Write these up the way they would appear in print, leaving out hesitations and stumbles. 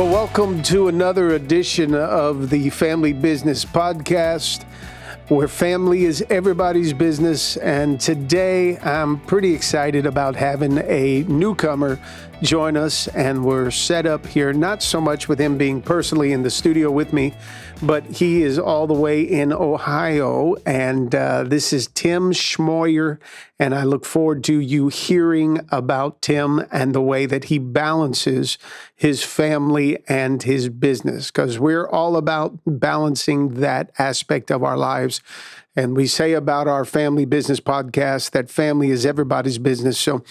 Well, welcome to another edition of the Family Business Podcast, where family is everybody's business. And today I'm pretty excited about having a newcomer join us. And we're set up here, not so much with him being personally in the studio with me, but he is all the way in Ohio. And this is Tim Schmoyer. And I look forward to you hearing about Tim and the way that he balances his family and his business, because we're all about balancing that aspect of our lives. And we say about our Family Business Podcast that family is everybody's business. So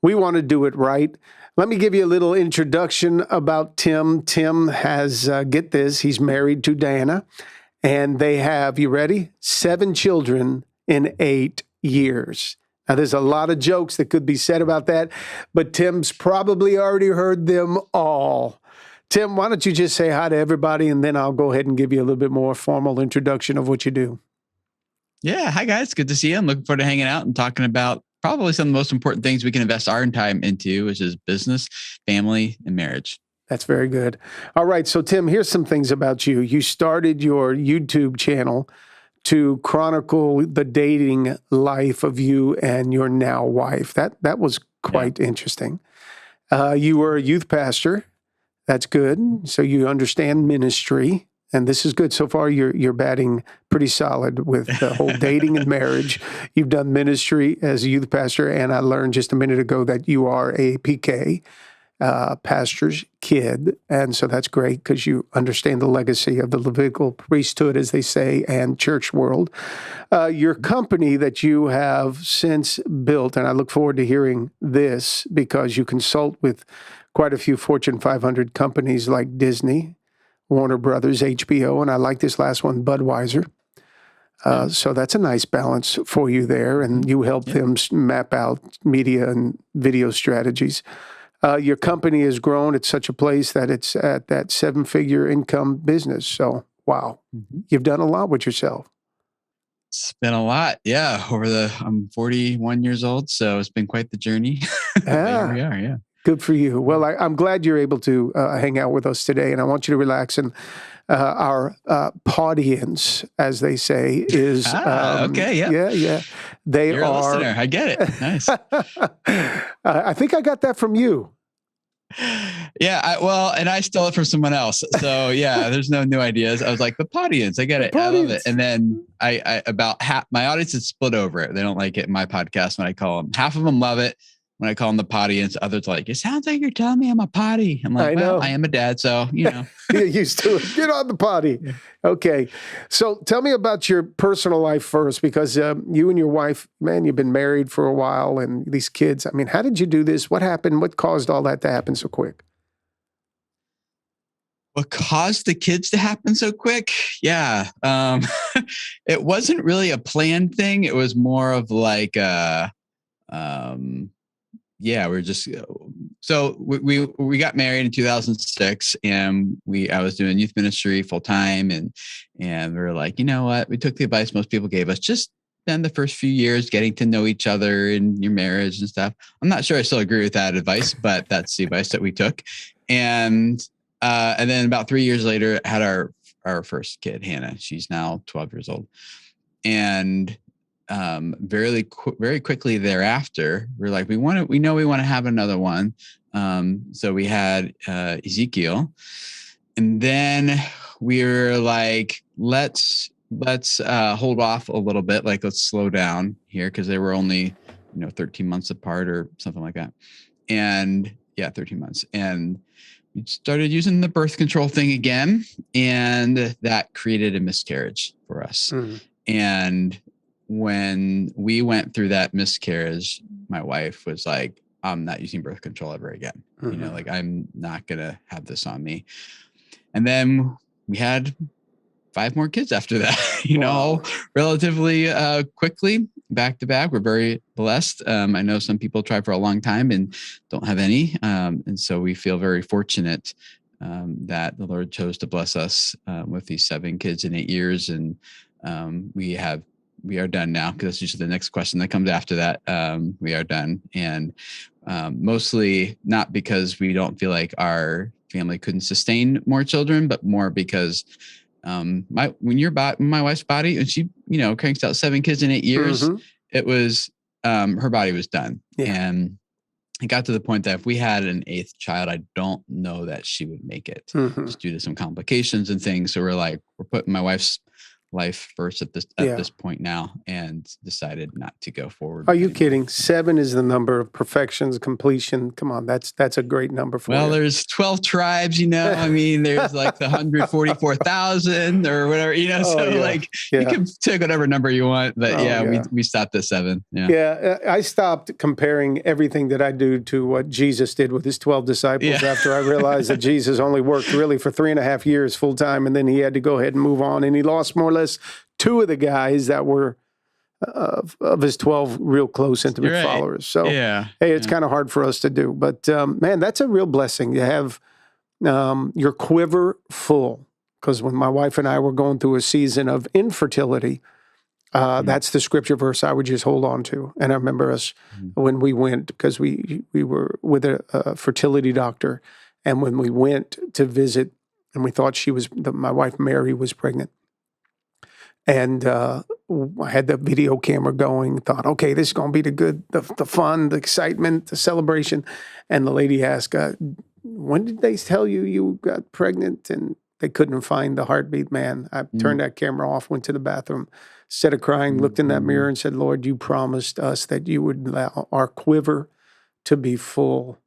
we want to do it right. Let me give you a little introduction about Tim. Tim has, get this, he's married to Diana, and they have, you ready? 7 children in 8 years. Now, there's a lot of jokes that could be said about that, but Tim's probably already heard them all. Tim, why don't you just say hi to everybody, and then I'll go ahead and give you a little bit more formal introduction of what you do. Yeah. Hi, guys. Good to see you. I'm looking forward to hanging out and talking about probably some of the most important things we can invest our time into, which is business, family, and marriage. That's very good. All right. So, Tim, here's some things about you. You started your YouTube channel to chronicle the dating life of you and your now wife. That was quite interesting. You were a youth pastor. That's good. So you understand ministry. And this is good. So far, you're batting pretty solid with the whole dating and marriage. You've done ministry as a youth pastor, and I learned just a minute ago that you are a PK, pastor's kid. And so that's great because you understand the legacy of the Levitical priesthood, as they say, and church world. Your company that you have since built, and I look forward to hearing this because you consult with quite a few Fortune 500 companies like Disney, Warner Brothers, HBO, and I like this last one, Budweiser. So that's a nice balance for you there, and you help them map out media and video strategies. Your company has grown at such a place that it's at that 7-figure income business. So, wow, you've done a lot with yourself. It's been a lot. Yeah. I'm 41 years old, so it's been quite the journey. Here we are. Yeah. Good for you. Well, I'm glad you're able to hang out with us today, and I want you to relax. And our audience, as they say, is okay. Yeah. Yeah. You're a listener. I get it. Nice. I think I got that from you. Yeah. And I stole it from someone else. So yeah, there's no new ideas. I was like, the audience. I get it. I love it. And then I about half my audience is split over it. They don't like it in my podcast when I call them. Half of them love it when I call them the potty, others like, it sounds like you're telling me I'm a potty. I'm like, I am a dad, so, You're used to it. Get on the potty. Yeah. Okay. So tell me about your personal life first, because you and your wife, man, you've been married for a while, and these kids, I mean, how did you do this? What happened? What caused all that to happen so quick? What caused the kids to happen so quick? Yeah. It wasn't really a planned thing. It was more of like, we're just, so we got married in 2006, and I was doing youth ministry full time, and we were like, you know what? We took the advice most people gave us, just spend the first few years getting to know each other in your marriage and stuff. I'm not sure I still agree with that advice, but that's the advice that we took. And then about 3 years later, had our first kid, Hannah. She's now 12 years old. And very quickly thereafter, we're like, we know we want to have another one. So we had Ezekiel, and then we were like, let's hold off a little bit. Like, let's slow down here, because they were only 13 months apart or something like that. And 13 months. And we started using the birth control thing again, and that created a miscarriage for us. And when we went through that miscarriage, my wife was like, I'm not using birth control ever again. I'm not going to have this on me. And then we had 5 more kids after that, relatively quickly, back to back. We're very blessed. I know some people try for a long time and don't have any. And so we feel very fortunate that the Lord chose to bless us with these 7 kids in 8 years. And we are done now, because that's usually the next question that comes after that. We are done. And mostly not because we don't feel like our family couldn't sustain more children, but more because my wife's body, and she, cranks out 7 kids in 8 years, it was her body was done. Yeah. And it got to the point that if we had an 8th child, I don't know that she would make it, just due to some complications and things. So we're putting my wife's life first at this point now, and decided not to go forward. Are you kidding? 7 is the number of perfections, completion. Come on, that's a great number for you. Well, there's 12 tribes, I mean, there's like the 144,000 or whatever, you can take whatever number you want, but we stopped at 7. Yeah. I stopped comparing everything that I do to what Jesus did with his 12 disciples after I realized that Jesus only worked really for 3.5 years full time, and then he had to go ahead and move on, and he lost more or less 2 of the guys that were of his 12 real close, intimate followers. So, hey, it's kind of hard for us to do. But, man, that's a real blessing to have your quiver full. Because when my wife and I were going through a season of infertility, that's the scripture verse I would just hold on to. And I remember us when we went, because we were with a fertility doctor, and when we went to visit, and we thought my wife Mary was pregnant. And I had the video camera going, thought, okay, this is going to be the fun, the excitement, the celebration. And the lady asked, when did they tell you got pregnant? And they couldn't find the heartbeat, man. I turned that camera off, went to the bathroom, instead of crying, looked in that mirror and said, Lord, you promised us that you would allow our quiver to be full.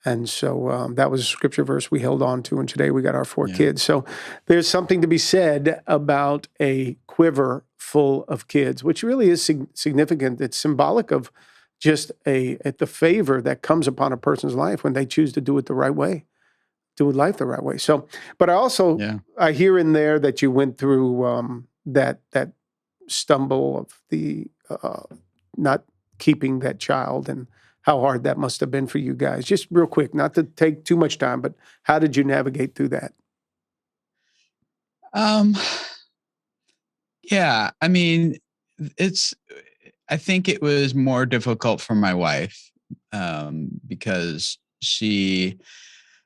And so that was a scripture verse we held on to, and today we got our 4 kids. So there's something to be said about a quiver full of kids, which really is significant. It's symbolic of just the favor that comes upon a person's life when they choose to do it the right way, do life the right way. So, but I also, I hear in there that you went through that stumble of the not keeping that child, and how hard that must have been for you guys. Just real quick, not to take too much time, but how did you navigate through that? I mean, I think it was more difficult for my wife because she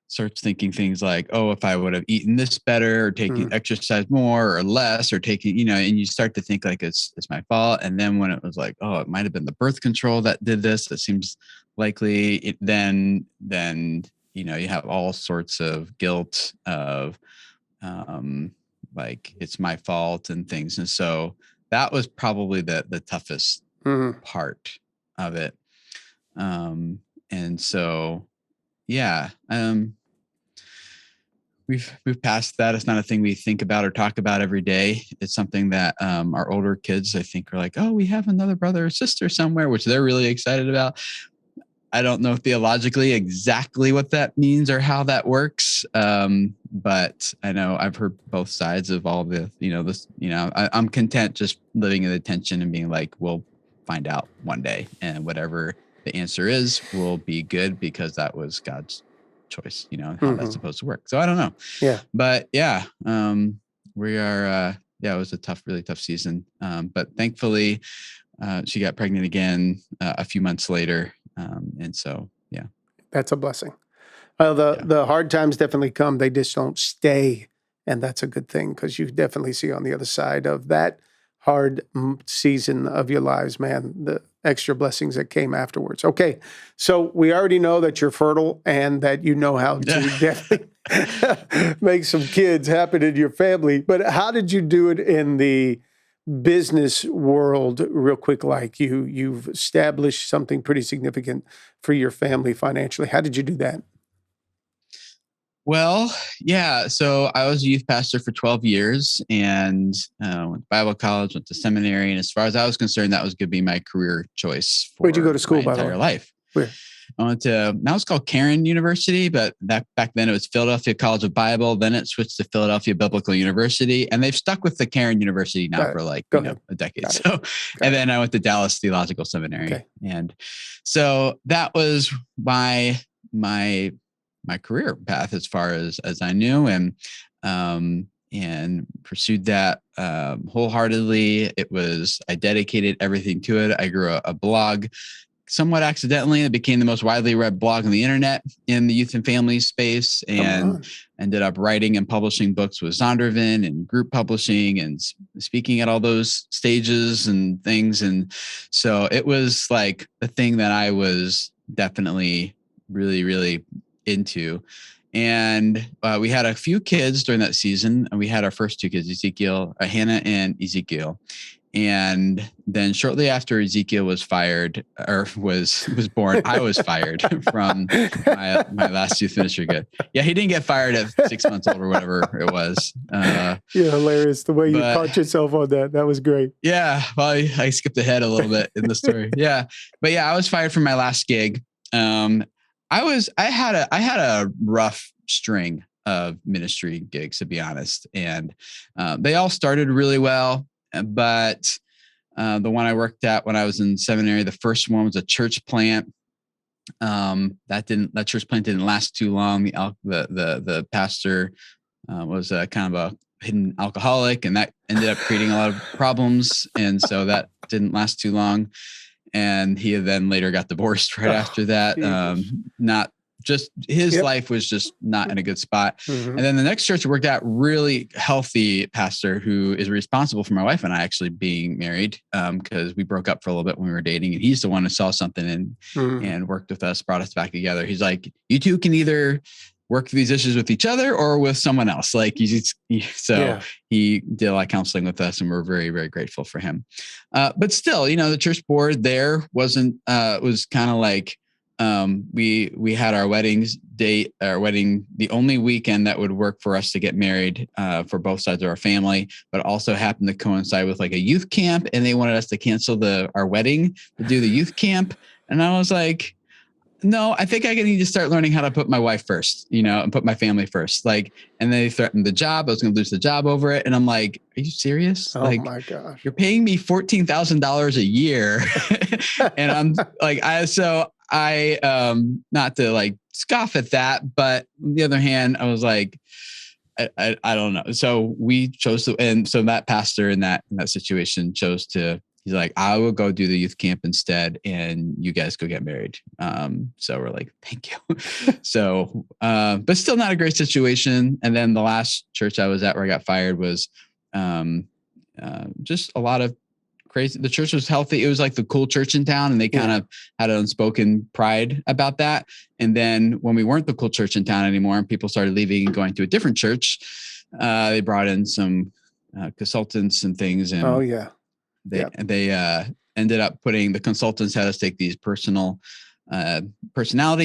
starts thinking things like, oh, if I would have eaten this better, or taken exercise more or less, or taking, and you start to think like it's my fault. And then when it was like, oh, it might've been the birth control that did this, that seems likely, then you have all sorts of guilt of like it's my fault and things. And so that was probably the toughest part of it. And so, we've passed that. It's not a thing we think about or talk about every day. It's something that our older kids, I think, are like, oh, we have another brother or sister somewhere, which they're really excited about. I don't know theologically exactly what that means or how that works. But I know I've heard both sides of all the, I'm content just living in the tension and being like, we'll find out one day, and whatever the answer is will be good, because that was God's choice, how that's supposed to work. So I don't know. Yeah. But we are, it was a really tough season. But thankfully, she got pregnant again a few months later. And so, that's a blessing. Well, the hard times definitely come. They just don't stay. And that's a good thing, because you definitely see on the other side of that hard season of your lives, man, the extra blessings that came afterwards. Okay, so we already know that you're fertile and that you know how to definitely make some kids happen in your family. But how did you do it in the business world, real quick? Like you've established something pretty significant for your family financially. How did you do that? Well, so I was a youth pastor for 12 years and went to Bible college, went to seminary. And as far as I was concerned, that was going to be my career choice for Where'd you go to school, my by the entire way? life. Where? I went to, now it's called Cairn University, but back then it was Philadelphia College of Bible. Then it switched to Philadelphia Biblical University. And they've stuck with the Cairn University now for like a decade. So, and then I went to Dallas Theological Seminary. Okay. And so that was my career path as far as I knew, and pursued that wholeheartedly. I dedicated everything to it. I grew a blog somewhat accidentally. It became the most widely read blog on the internet in the youth and family space, and ended up writing and publishing books with Zondervan and group publishing and speaking at all those stages and things. And so it was like a thing that I was definitely really, really into. And we had a few kids during that season, and we had our first two kids, Hannah and Ezekiel. And then shortly after Ezekiel was fired or was born, I was fired from my last youth ministry gig. Yeah, he didn't get fired at 6 months old or whatever it was. Yeah, hilarious the way you caught yourself on that. That was great. Yeah, well, I skipped ahead a little bit in the story. Yeah, but yeah, I was fired from my last gig. I had a rough string of ministry gigs, to be honest, and they all started really well. But the one I worked at when I was in seminary, the first one was a church plant. That church plant didn't last too long. The pastor was kind of a hidden alcoholic, and that ended up creating a lot of problems. And so that didn't last too long. And he then later got divorced right after that. Not just his life was just not in a good spot. And then the next church I worked at, really healthy pastor who is responsible for my wife and I actually being married, because we broke up for a little bit when we were dating, and he's the one who saw something and worked with us, brought us back together. He's like, you two can either work through these issues with each other or with someone else. Like he did a lot of counseling with us, and we're very, very grateful for him. But still, the church board there was kind of like, we had our wedding, the only weekend that would work for us to get married, for both sides of our family, but also happened to coincide with like a youth camp, and they wanted us to cancel our wedding to do the youth camp. And I was like, no, I think I need to start learning how to put my wife first, and put my family first. Like, and they threatened the job. I was going to lose the job over it. And I'm like, are you serious? Oh my gosh. You're paying me $14,000 a year. And I'm like, not to like scoff at that, but on the other hand, I was like, I don't know. So we chose to, and so that pastor in that situation chose to, he's like, I will go do the youth camp instead, and you guys go get married. So we're like, thank you. So, but still not a great situation. And then the last church I was at where I got fired was just a lot of crazy. The church was healthy. It was like the cool church in town, and they kind of had an unspoken pride about that. And then when we weren't the cool church in town anymore, and people started leaving and going to a different church, they brought in some consultants and things. And they ended up the consultants had us take these personality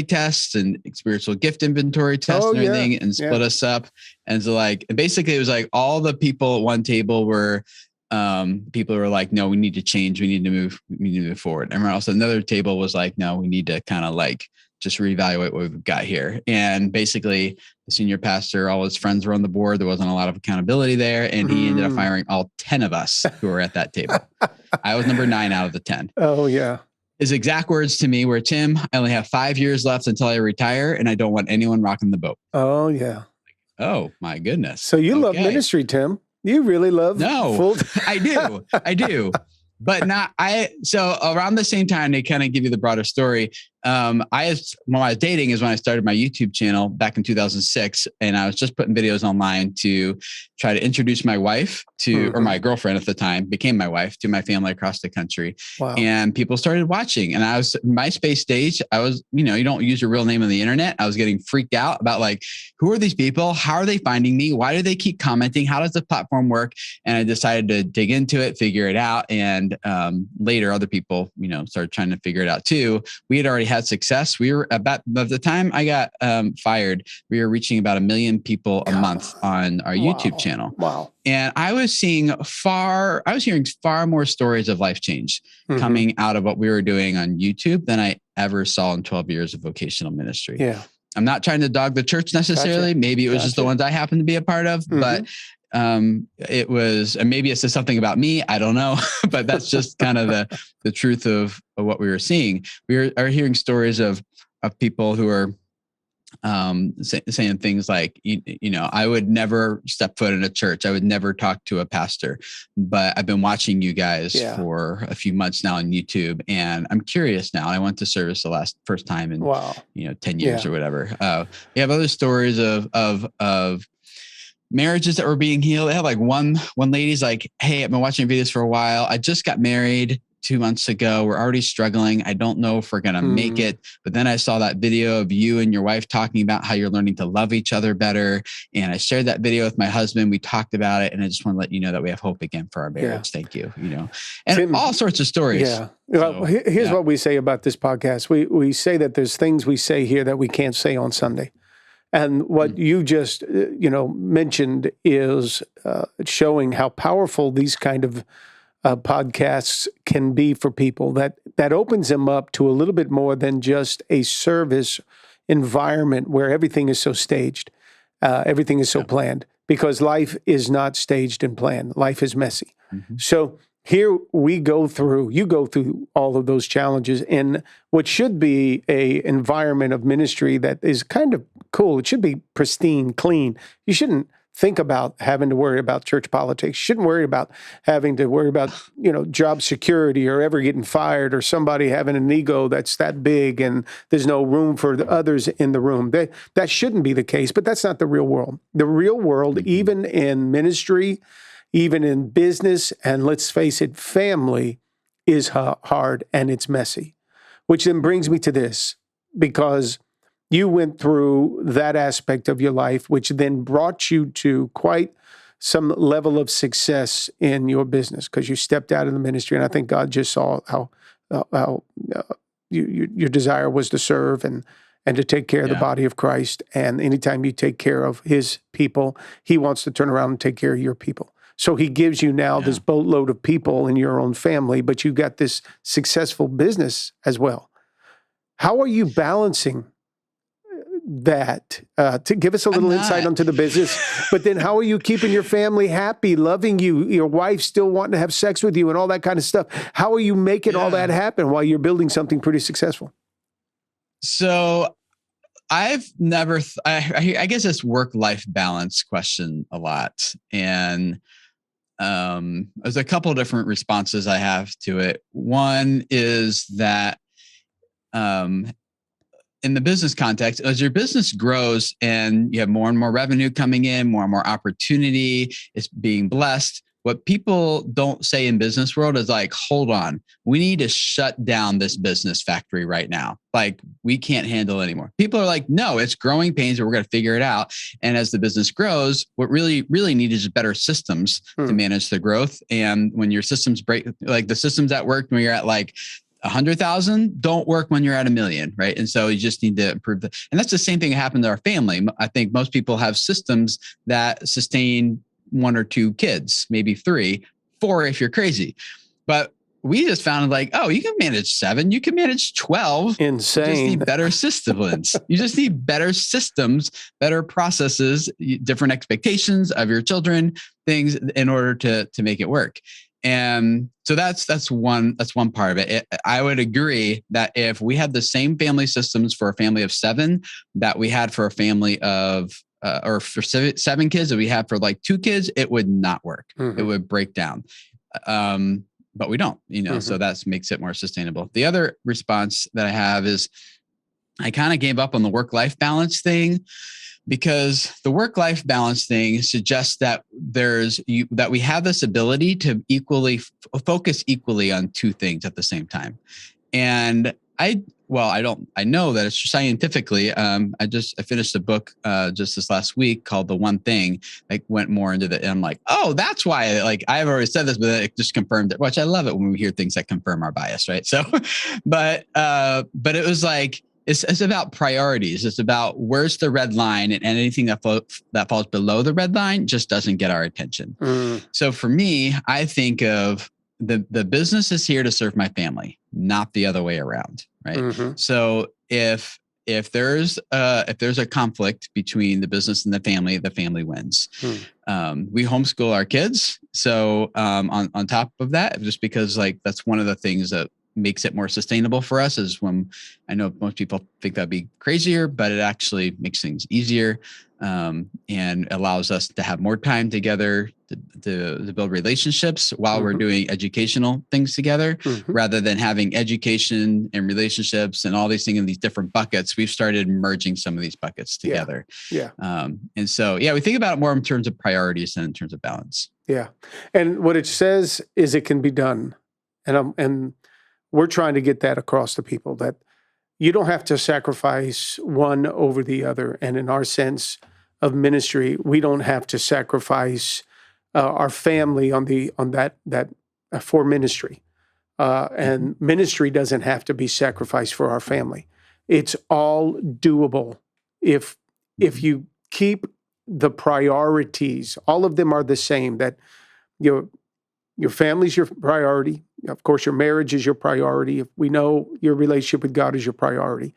tests and spiritual gift inventory tests and everything, and split us up. And so basically it was like all the people at one table were people were like, no, we need to change. We need to move forward. And also another table was like, no, we need to kind of like just reevaluate what we've got here. And basically the senior pastor, all his friends were on the board. There wasn't a lot of accountability there. And he ended up firing all 10 of us who were at that table. I was number 9 out of the 10. Oh yeah. His exact words to me were, Tim, I only have 5 years left until I retire, and I don't want anyone rocking the boat. Oh yeah. Oh my goodness. So you love ministry, Tim. You really love I do. But so around the same time, they kind of give you the broader story. When I was dating is when I started my YouTube channel back in 2006. And I was just putting videos online to try to introduce my wife or my girlfriend at the time, became my wife, to my family across the country. Wow. And people started watching. And I was MySpace stage. I was, you don't use your real name on the internet. I was getting freaked out about like, who are these people? How are they finding me? Why do they keep commenting? How does the platform work? And I decided to dig into it, figure it out. And later other people, started trying to figure it out too. We had already had success. We were by the time I got fired, we were reaching about 1 million people a month on our YouTube channel. Wow. And I was hearing far more stories of life change coming out of what we were doing on YouTube than I ever saw in 12 years of vocational ministry. Yeah. I'm not trying to dog the church necessarily. Gotcha. Maybe it was just the ones I happened to be a part of, but it was, and maybe it's just something about me. I don't know, but that's just kind of the truth of what we were seeing. We are hearing stories of people who are saying things like, I would never step foot in a church. I would never talk to a pastor, but I've been watching you guys for a few months now on YouTube, and I'm curious now. I went to service the first time in, 10 years or whatever. We have other stories of marriages that were being healed. They have like one lady's like, hey, I've been watching videos for a while. I just got married 2 months ago. We're already struggling. I don't know if we're going to make it. But then I saw that video of you and your wife talking about how you're learning to love each other better. And I shared that video with my husband. We talked about it. And I just want to let you know that we have hope again for our marriage. Thank you. And Tim, all sorts of stories. Yeah. Well, here's what we say about this podcast. We say that there's things we say here that we can't say on Sunday. And what you just, mentioned is showing how powerful these kind of podcasts can be for people. That opens them up to a little bit more than just a service environment where everything is so staged, everything is so planned. Because life is not staged and planned. Life is messy. Mm-hmm. So here you go through all of those challenges in what should be a environment of ministry that is kind of cool. It should be pristine, clean. You shouldn't think about having to worry about church politics. You shouldn't worry about having to worry about, job security or ever getting fired or somebody having an ego that's that big and there's no room for the others in the room. That shouldn't be the case, but that's not the real world. The real world, even in ministry, even in business, and let's face it, family is hard and it's messy, which then brings me to this, because you went through that aspect of your life, which then brought you to quite some level of success in your business because you stepped out of the ministry. And I think God just saw how your desire was to serve and to take care of the body of Christ. And anytime you take care of his people, he wants to turn around and take care of your people. So he gives you now this boatload of people in your own family, but you got this successful business as well. How are you balancing that? To give us a little insight onto the business, but then how are you keeping your family happy, loving you, your wife still wanting to have sex with you and all that kind of stuff? How are you making all that happen while you're building something pretty successful? So I've never, I guess this work-life balance question a lot. And there's a couple of different responses I have to it. One is that in the business context, as your business grows and you have more and more revenue coming in, more and more opportunity, it's being blessed. What people don't say in business world is like, hold on, we need to shut down this business factory right now. Like, we can't handle it anymore. People are like, no, it's growing pains, but we're going to figure it out. And as the business grows, what really needed is better systems to manage the growth. And when your systems break, like the systems that worked when you're at like 100,000 don't work when you're at 1 million, right? And so you just need to improve that. And that's the same thing that happened to our family. I think most people have systems that sustain 1 or 2 kids, maybe 3, 4 if you're crazy. But we just found like, oh, you can manage 7, you can manage 12. Insane. You just need better systems. You just need better systems, better processes, different expectations of your children, things in order to make it work. And so that's one part of it. I would agree that if we had the same family systems for a family of 7 that we had for a family of or for 7 kids that we have for like 2 kids, it would not work. It would break down. But we don't, so that makes it more sustainable. The other response that I have is I kind of gave up on the work-life balance thing, because the work-life balance thing suggests that that we have this ability to focus equally on 2 things at the same time. And I know that it's scientifically, I finished a book just this last week called The One Thing. I went more into and I'm like, oh, that's why, like, I've already said this, but it just confirmed it, which I love it when we hear things that confirm our bias, right? So, but it was like, it's about priorities. It's about where's the red line, and anything that falls below the red line just doesn't get our attention. So for me, I think of the business is here to serve my family, not the other way around, right? So if there's a conflict between the business and the family wins. We homeschool our kids. So on top of that, just because like that's one of the things that makes it more sustainable for us is when I know most people think that'd be crazier, but it actually makes things easier and allows us to have more time together to build relationships while we're doing educational things together rather than having education and relationships and all these things in these different buckets. We've started merging some of these buckets together. Yeah. And so, we think about it more in terms of priorities than in terms of balance. Yeah. And what it says is it can be done. And we're trying to get that across to people that you don't have to sacrifice one over the other. And in our sense of ministry, we don't have to sacrifice our family on that for ministry. And ministry doesn't have to be sacrificed for our family. It's all doable if you keep the priorities. All of them are the same. That your family's your priority. Of course, your marriage is your priority. If we know your relationship with God is your priority.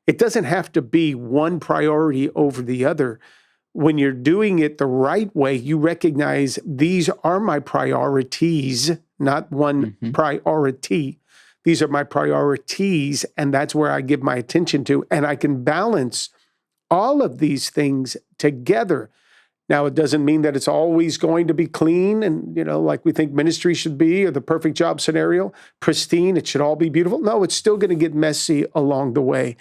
It doesn't have to be one priority over the other. When you're doing it the right way, you recognize these are my priorities, not one priority. These are my priorities, and that's where I give my attention to. And I can balance all of these things together. Now, it doesn't mean that it's always going to be clean and, like we think ministry should be, or the perfect job scenario, pristine. It should all be beautiful. No, it's still going to get messy along the way.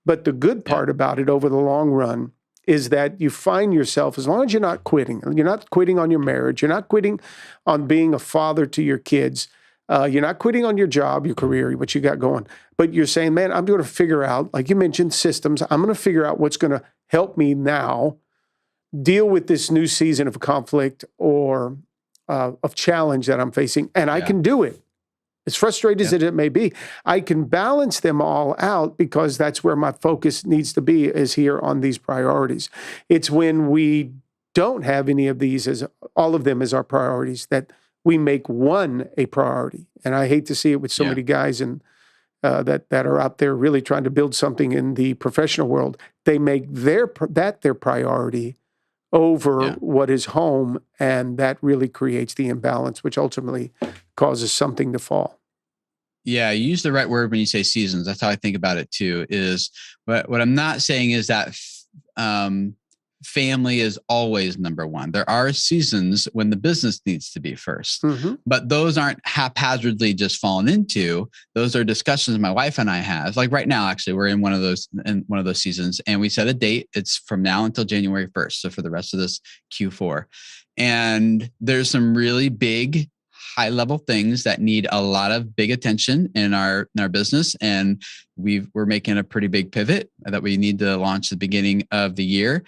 But the good part about it over the long run is that you find yourself, as long as you're not quitting on your marriage, you're not quitting on being a father to your kids, you're not quitting on your job, your career, what you got going, but you're saying, man, I'm going to figure out, like you mentioned, systems. I'm going to figure out what's going to help me now deal with this new season of conflict or of challenge that I'm facing, and I can do it. As frustrated as it may be, I can balance them all out because that's where my focus needs to be, is here on these priorities. It's when we don't have any of these, as all of them as our priorities, that we make one a priority. And I hate to see it with so many guys and that are out there really trying to build something in the professional world. They make their priority over what is home, and that really creates the imbalance, which ultimately causes something to fall. Yeah, you use the right word when you say seasons. That's how I think about it too. Is what I'm not saying is that family is always number one. There are seasons when the business needs to be first, but those aren't haphazardly just fallen into. Those are discussions my wife and I have. Like right now, actually, we're in one of those seasons, and we set a date. It's from now until January 1st. So for the rest of this Q4, and there's some really big, high-level things that need a lot of big attention in our business, and we're making a pretty big pivot that we need to launch at the beginning of the year.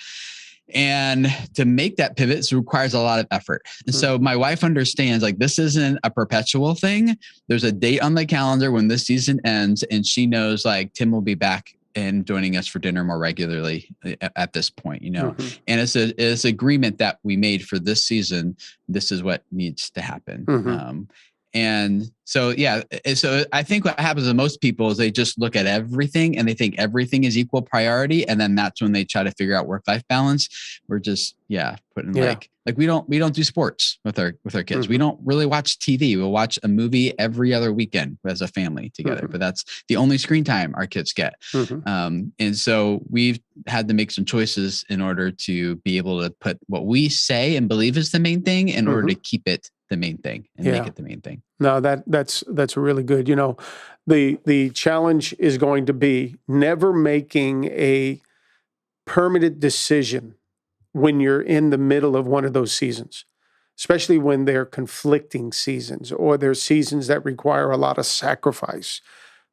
And to make that pivot requires a lot of effort. And so my wife understands, like, this isn't a perpetual thing. There's a date on the calendar when this season ends, and she knows, like, Tim will be back and joining us for dinner more regularly at this point, and it's agreement that we made for this season. This is what needs to happen. And so, so I think what happens to most people is they just look at everything and they think everything is equal priority. And then that's when they try to figure out work-life balance. We're just, putting like we don't do sports with our kids. We don't really watch TV. We'll watch a movie every other weekend as a family together, but that's the only screen time our kids get. And so we've had to make some choices in order to be able to put what we say and believe is the main thing in order to keep it the main thing and make it the main thing. No, that's really good. The challenge is going to be never making a permanent decision when you're in the middle of one of those seasons, especially when they're conflicting seasons or they're seasons that require a lot of sacrifice.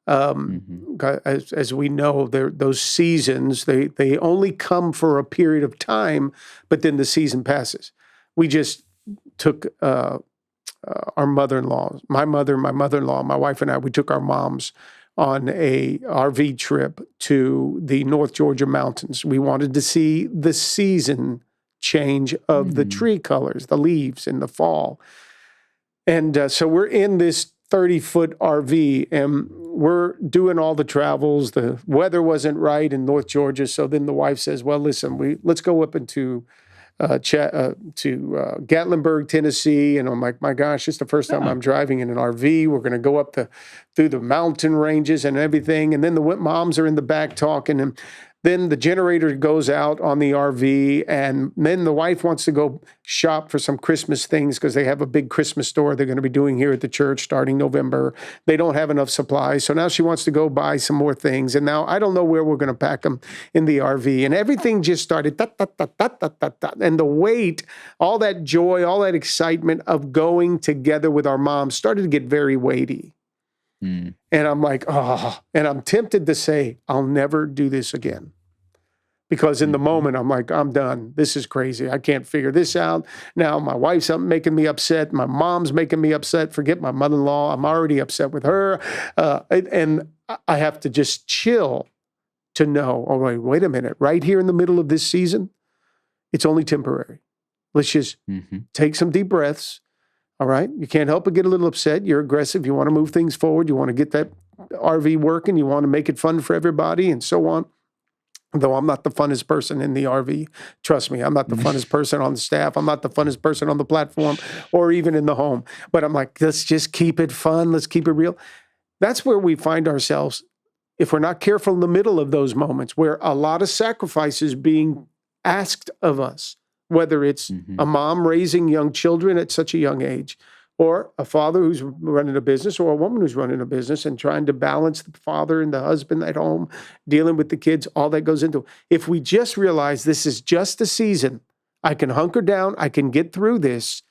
As we know, those seasons, they only come for a period of time, but then the season passes. We just took our mother-in-law, my mother-in-law, my wife and I, we took our moms on a RV trip to the North Georgia mountains. We wanted to see the season change of the tree colors, the leaves in the fall. And so we're in this 30-foot RV, and we're doing all the travels. The weather wasn't right in North Georgia, so then the wife says, well, listen, let's go up into Gatlinburg, Tennessee, and I'm like, my gosh, it's the first time I'm driving in an RV. We're going to go up through the mountain ranges and everything, and then the moms are in the back talking, and then the generator goes out on the RV, and then the wife wants to go shop for some Christmas things because they have a big Christmas store they're going to be doing here at the church starting November. They don't have enough supplies, so now she wants to go buy some more things, and now I don't know where we're going to pack them in the RV, and everything just started, and the weight, all that joy, all that excitement of going together with our mom started to get very weighty. And I'm like, and I'm tempted to say, I'll never do this again. Because in the moment, I'm like, I'm done. This is crazy. I can't figure this out. Now my wife's making me upset. My mom's making me upset. Forget my mother-in-law. I'm already upset with her. And I have to just chill to know, all right, wait a minute. Right here in the middle of this season, it's only temporary. Let's just take some deep breaths. All right. You can't help but get a little upset. You're aggressive. You want to move things forward. You want to get that RV working. You want to make it fun for everybody and so on. Though I'm not the funnest person in the RV. Trust me, I'm not the funnest person on the staff. I'm not the funnest person on the platform or even in the home. But I'm like, let's just keep it fun. Let's keep it real. That's where we find ourselves, if we're not careful in the middle of those moments, where a lot of sacrifices being asked of us. Whether it's a mom raising young children at such a young age, or a father who's running a business, or a woman who's running a business and trying to balance the father and the husband at home, dealing with the kids, all that goes into it. If we just realize this is just a season, I can hunker down, I can get through this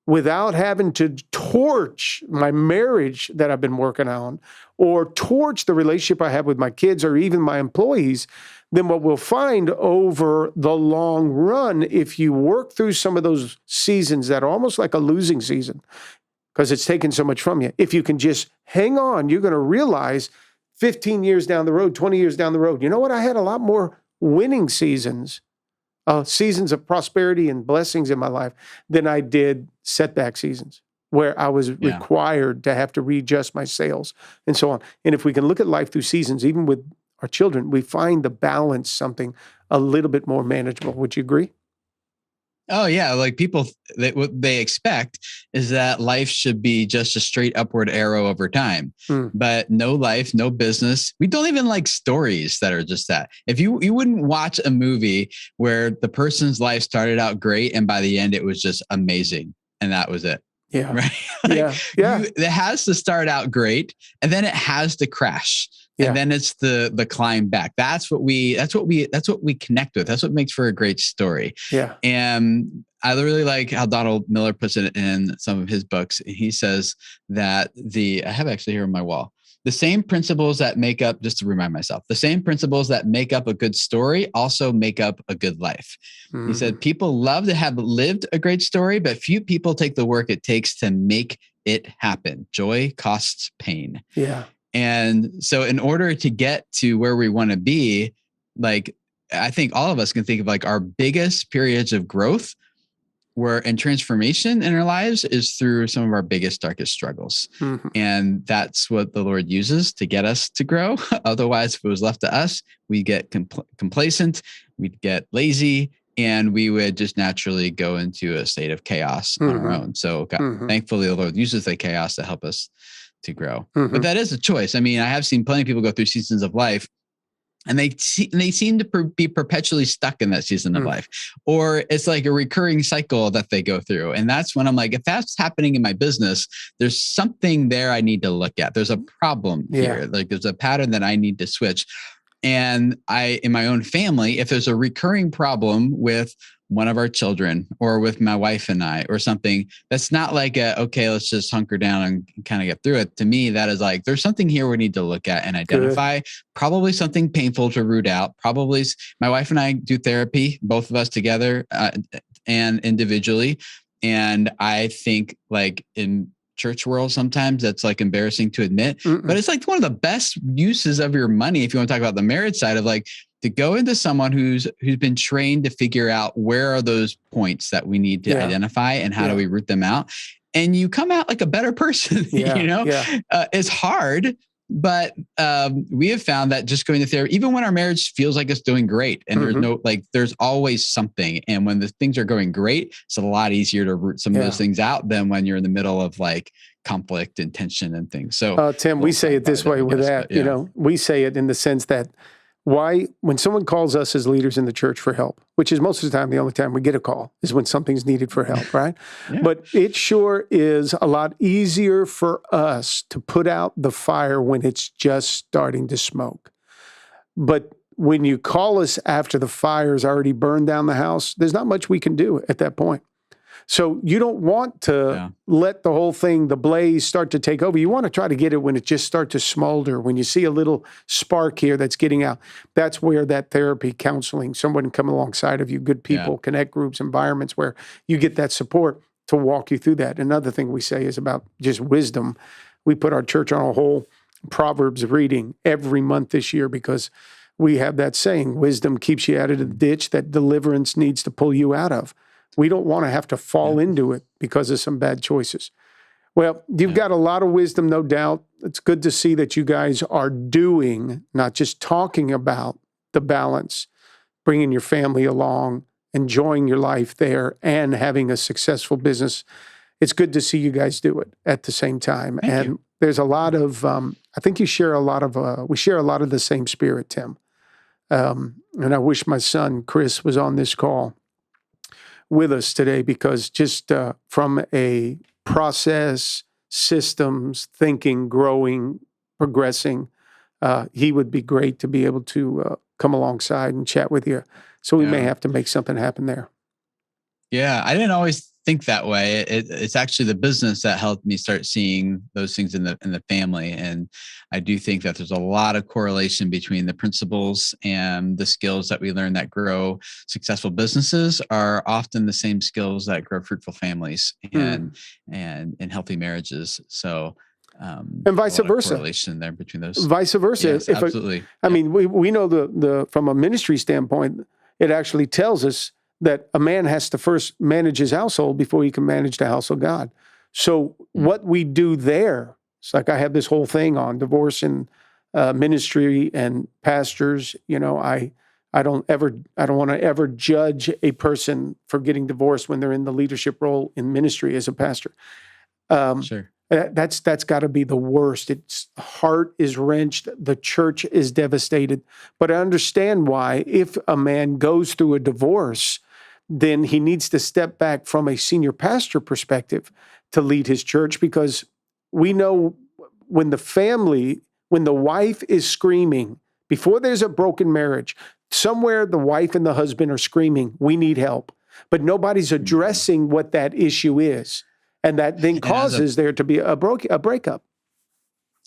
without having to torch my marriage that I've been working on, or torch the relationship I have with my kids or even my employees, then what we'll find over the long run, if you work through some of those seasons that are almost like a losing season, because it's taken so much from you, if you can just hang on, you're going to realize 15 years down the road, 20 years down the road, you know what? I had a lot more winning seasons, seasons of prosperity and blessings in my life than I did setback seasons, where I was required to have to readjust my sails and so on. And if we can look at life through seasons, even with our children, we find the balance something a little bit more manageable. Would you agree? Oh yeah. Like people, what they expect is that life should be just a straight upward arrow over time, but no life, no business. We don't even like stories that are just that. If you wouldn't watch a movie where the person's life started out great and by the end it was just amazing and that was it. Yeah. Right. It has to start out great and then it has to crash. And then it's the climb back. That's what we connect with. That's what makes for a great story. Yeah. And I really like how Donald Miller puts it in some of his books. He says that I have actually here on my wall, the same principles that make up, just to remind myself, the same principles that make up a good story also make up a good life. He said, people love to have lived a great story, but few people take the work it takes to make it happen. Joy costs pain. Yeah. And so in order to get to where we want to be, like, I think all of us can think of like our biggest periods of growth and transformation in our lives is through some of our biggest, darkest struggles. And that's what the Lord uses to get us to grow. Otherwise, if it was left to us, we get complacent, we'd get lazy, and we would just naturally go into a state of chaos on our own. So thankfully, the Lord uses the chaos to help us to grow. But that is a choice. I mean, I have seen plenty of people go through seasons of life and they seem to be perpetually stuck in that season of life, or it's like a recurring cycle that they go through. And that's when I'm like, if that's happening in my business, there's something there I need to look at. There's a problem here. Like there's a pattern that I need to switch. And in my own family, if there's a recurring problem with one of our children or with my wife and I or something, that's not like okay, let's just hunker down and kind of get through it. To me, that is like, there's something here we need to look at and identify. Probably something painful to root out. Probably my wife and I do therapy, both of us together and individually. And I think like in church world, sometimes that's like embarrassing to admit, but it's like one of the best uses of your money. If you want to talk about the marriage side of like, to go into someone who's been trained to figure out where are those points that we need to identify and how do we root them out. And you come out like a better person, you know, it's hard, we have found that just going to therapy, even when our marriage feels like it's doing great and there's always something. And when the things are going great, it's a lot easier to root some of those things out than when you're in the middle of like conflict and tension and things. So Tim, we say it this way with that, we say it in the sense that when someone calls us as leaders in the church for help, which is most of the time, the only time we get a call is when something's needed for help, right? But it sure is a lot easier for us to put out the fire when it's just starting to smoke. But when you call us after the fire's already burned down the house, there's not much we can do at that point. So you don't want to let the whole thing, the blaze, start to take over. You want to try to get it when it just starts to smolder, when you see a little spark here that's getting out. That's where that therapy, counseling, someone come alongside of you, good people, connect groups, environments where you get that support to walk you through that. Another thing we say is about just wisdom. We put our church on a whole Proverbs reading every month this year because we have that saying, wisdom keeps you out of the ditch that deliverance needs to pull you out of. We don't want to have to fall into it because of some bad choices. Well, you've got a lot of wisdom, no doubt. It's good to see that you guys are doing, not just talking about the balance, bringing your family along, enjoying your life there, and having a successful business. It's good to see you guys do it at the same time. Thank you. There's a lot of, I think you share a lot of, we share a lot of the same spirit, Tim. And I wish my son, Chris, was on this call with us today because just from a process, systems, thinking, growing, progressing, he would be great to be able to come alongside and chat with you. So we may have to make something happen there. Yeah, I didn't always think that way. It's actually the business that helped me start seeing those things in the family. And I do think that there's a lot of correlation between the principles and the skills that we learn that grow successful businesses are often the same skills that grow fruitful families and healthy marriages. So and vice versa. Correlation there between those. Vice versa. Yes, absolutely. I mean, we know the from a ministry standpoint, it actually tells us that a man has to first manage his household before he can manage the house of God. So what we do there, it's like I have this whole thing on divorce and ministry and pastors. I don't want to ever judge a person for getting divorced when they're in the leadership role in ministry as a pastor. Sure. That's got to be the worst. Its heart is wrenched. The church is devastated. But I understand why, if a man goes through a divorce, then he needs to step back from a senior pastor perspective to lead his church, because we know when the wife is screaming, before there's a broken marriage, somewhere the wife and the husband are screaming, we need help. But nobody's addressing what that issue is. And that then causes there to be a breakup.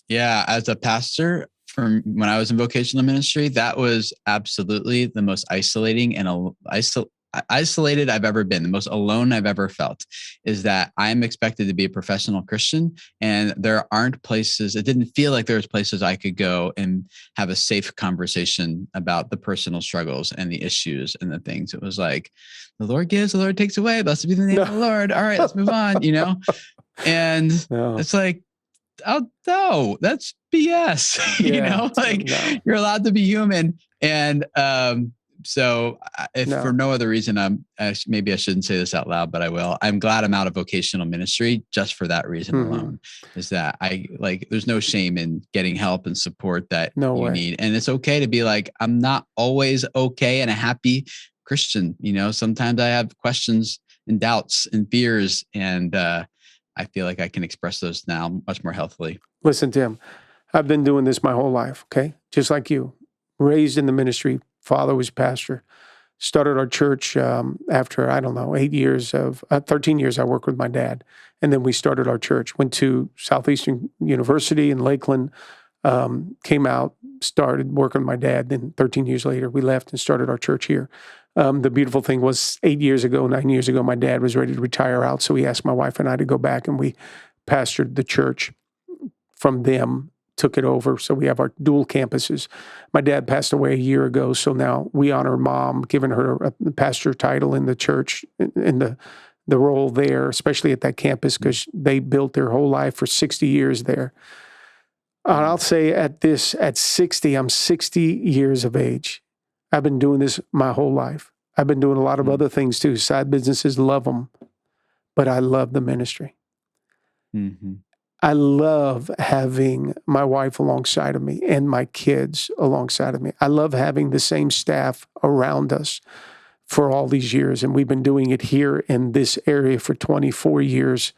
Yeah, as a pastor, from when I was in vocational ministry, that was absolutely the most isolating and isolated I've ever been. The most alone I've ever felt is that I'm expected to be a professional Christian, and there aren't places. It didn't feel like there was places I could go and have a safe conversation about the personal struggles and the issues and the things. It was like, the Lord gives, the Lord takes away. Blessed be the name of the Lord. All right, let's move on. And it's like, oh no, that's BS. You're allowed to be human. And so if for no other reason, maybe I shouldn't say this out loud, but I will. I'm glad I'm out of vocational ministry just for that reason alone. Is that there's no shame in getting help and support that you need. And it's okay to be like, I'm not always okay and a happy Christian. Sometimes I have questions and doubts and fears, and I feel like I can express those now much more healthily. Listen, Tim, I've been doing this my whole life. Okay. Just like you, raised in the ministry. Father was pastor. Started our church after, 13 years I worked with my dad. And then we started our church, went to Southeastern University in Lakeland, came out, started working with my dad. Then 13 years later, we left and started our church here. The beautiful thing was 9 years ago, my dad was ready to retire out. So he asked my wife and I to go back, and we pastored the church from them, took it over. So we have our dual campuses. My dad passed away a year ago. So now we honor Mom, giving her a pastor title in the church, in the role there, especially at that campus, because they built their whole life for 60 years there. And I'll say at 60, I'm 60 years of age. I've been doing this my whole life. I've been doing a lot of other things too. Side businesses, love them. But I love the ministry. Mm-hmm. I love having my wife alongside of me and my kids alongside of me. I love having the same staff around us for all these years. And we've been doing it here in this area for 24 years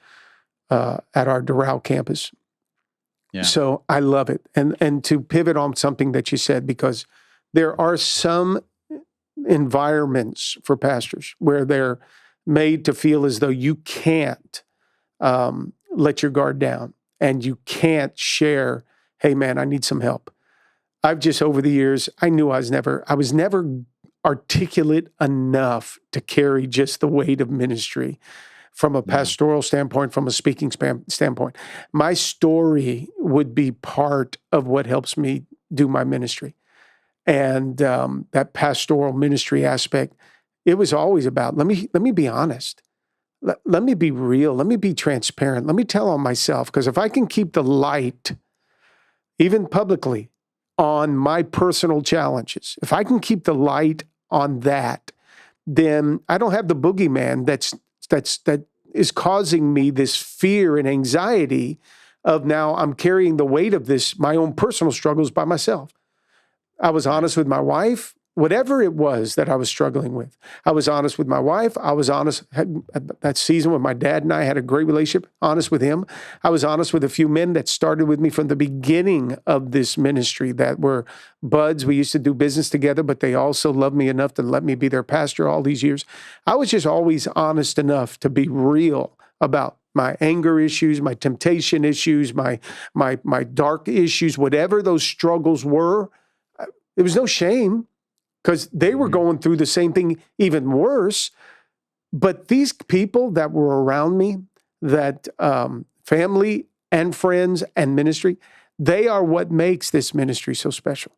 at our Doral campus. Yeah. So I love it. And to pivot on something that you said, because there are some environments for pastors where they're made to feel as though you can't let your guard down and you can't share, hey man, I need some help. I've just over the years, I knew I was never articulate enough to carry just the weight of ministry from a pastoral standpoint, from a speaking standpoint. My story would be part of what helps me do my ministry. And that pastoral ministry aspect, it was always about, let me be honest. Let me be real. Let me be transparent. Let me tell on myself. Because if I can keep the light, even publicly, on my personal challenges, if I can keep the light on that, then I don't have the boogeyman that is causing me this fear and anxiety of now I'm carrying the weight of this, my own personal struggles by myself. I was honest with my wife, whatever it was that I was struggling with. I was honest with my wife. I was honest that season when my dad and I had a great relationship, honest with him. I was honest with a few men that started with me from the beginning of this ministry that were buds. We used to do business together, but they also loved me enough to let me be their pastor all these years. I was just always honest enough to be real about my anger issues, my temptation issues, my dark issues, whatever those struggles were. There was no shame because they were going through the same thing, even worse. But these people that were around me, that family and friends and ministry, they are what makes this ministry so special.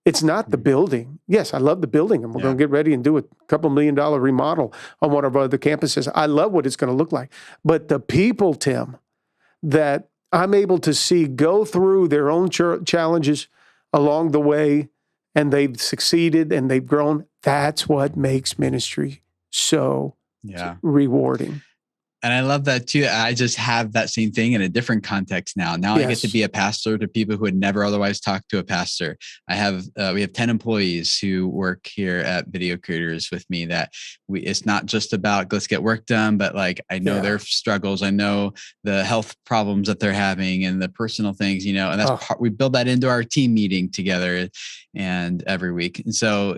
It's not the building. Yes, I love the building, and we're going to get ready and do a couple $1 million remodel on one of our other campuses. I love what it's going to look like. But the people, Tim, that I'm able to see go through their own challenges along the way, and they've succeeded and they've grown, that's what makes ministry so rewarding. And I love that too. I just have that same thing in a different context now. Now I get to be a pastor to people who would never otherwise talk to a pastor. We have 10 employees who work here at Video Creators with me that it's not just about let's get work done, but like I know their struggles. I know the health problems that they're having and the personal things, and that's we build that into our team meeting together and every week. And so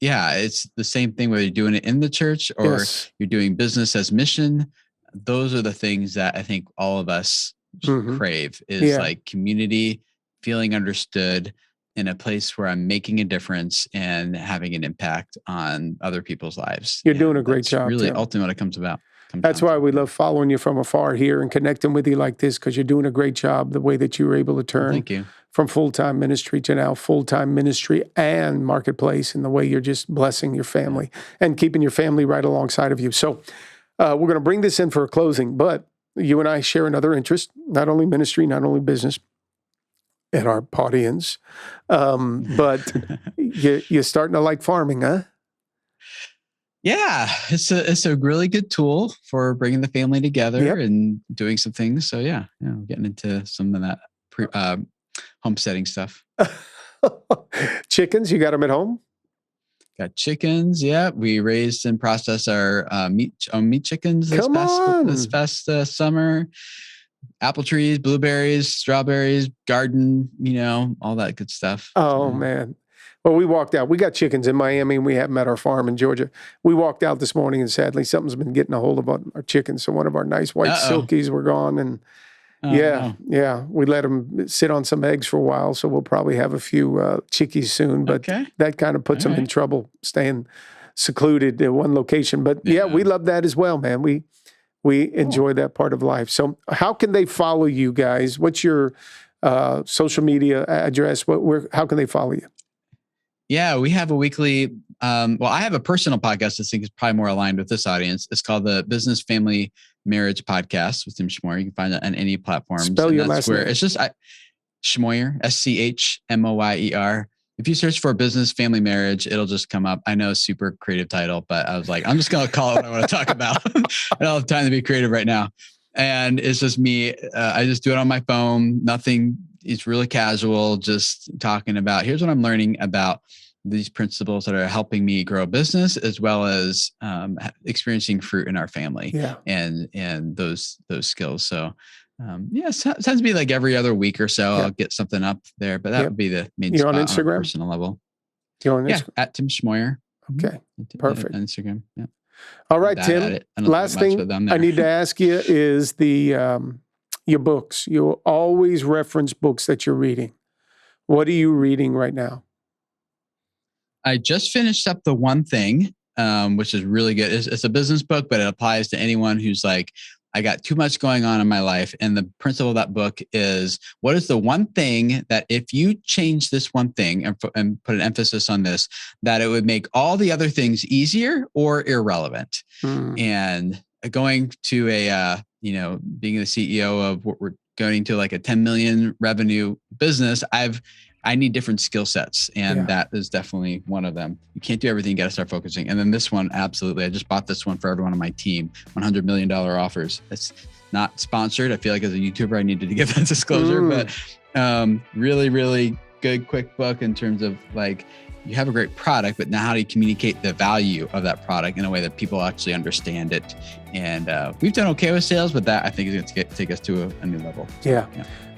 it's the same thing whether you're doing it in the church or you're doing business as mission. Those are the things that I think all of us crave is like community, feeling understood in a place where I'm making a difference and having an impact on other people's lives. You're doing a great job. Really ultimately what it comes about. That's why we love following you from afar here and connecting with you like this, because you're doing a great job the way that you were able to turn from full-time ministry to now full-time ministry and marketplace, and the way you're just blessing your family and keeping your family right alongside of you. So we're going to bring this in for a closing, but you and I share another interest, not only ministry, not only business, and our audience, but you're starting to like farming, huh? Yeah, it's a really good tool for bringing the family together and doing some things. So getting into some of that homesteading stuff. Chickens, you got them at home? Got chickens. Yeah, we raised and processed our meat chickens this past summer. Apple trees, blueberries, strawberries, garden, all that good stuff. Oh man. Well, we walked out. We got chickens in Miami, and we have them at our farm in Georgia. We walked out this morning, and sadly, something's been getting a hold of our chickens. So one of our nice white silkies were gone, and we let them sit on some eggs for a while. So we'll probably have a few chickies soon. But that kind of puts them in trouble, staying secluded in one location. But we love that as well, man. We enjoy that part of life. So how can they follow you guys? What's your social media address? How can they follow you? Yeah, we have a weekly, well, I have a personal podcast I think is probably more aligned with this audience. It's called the Business Family Marriage Podcast with Tim Schmoyer. You can find it on any platform. Spell your last name. It's just Schmoyer, Schmoyer. If you search for business, family, marriage, it'll just come up. I know, super creative title, but I was like, I'm just going to call it what I want to talk about. I don't have time to be creative right now. And it's just me. I just do it on my phone. Nothing. It's really casual. Just talking about, here's what I'm learning about these principles that are helping me grow a business, as well as experiencing fruit in our family and those skills. So sounds to be like every other week or so, I'll get something up there, but that would be the main spot on Instagram? On a personal level. You're on Instagram? At Tim Schmoyer. Okay, perfect. On Instagram. Yeah. All right, Tim. Last thing I need to ask you is your books. You always reference books that you're reading. What are you reading right now? I just finished up The One Thing, which is really good. It's a business book, but it applies to anyone who's like, I got too much going on in my life. And the principle of that book is, what is the one thing that if you change this one thing and put an emphasis on this, that it would make all the other things easier or irrelevant? And going to being the CEO of what we're going to like a 10 million revenue business, I need different skill sets. And that is definitely one of them. You can't do everything. You got to start focusing. And then this one, absolutely. I just bought this one for everyone on my team, $100 million offers. It's not sponsored. I feel like as a YouTuber, I needed to give that disclosure, but really, really good, quick book in terms of like, you have a great product, but now how do you communicate the value of that product in a way that people actually understand it? And we've done okay with sales, but that I think is going to take us to a new level. So,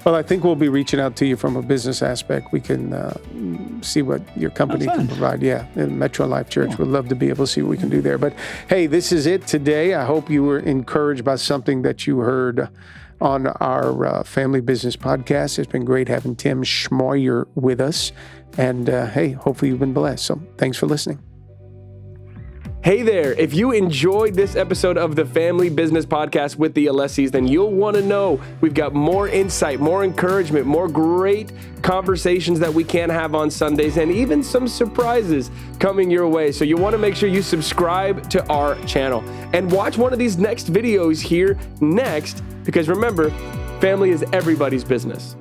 Well, I think we'll be reaching out to you from a business aspect. We can see what your company can provide. In Metro Life Church. Cool. We'd love to be able to see what we can do there. But hey, this is it today. I hope you were encouraged by something that you heard on our Family Business Podcast. It's been great having Tim Schmoyer with us. And hey, hopefully you've been blessed. So thanks for listening. Hey there, if you enjoyed this episode of the Family Business Podcast with the Alessis, then you'll want to know we've got more insight, more encouragement, more great conversations that we can have on Sundays, and even some surprises coming your way. So you want to make sure you subscribe to our channel and watch one of these next videos here next, because remember, family is everybody's business.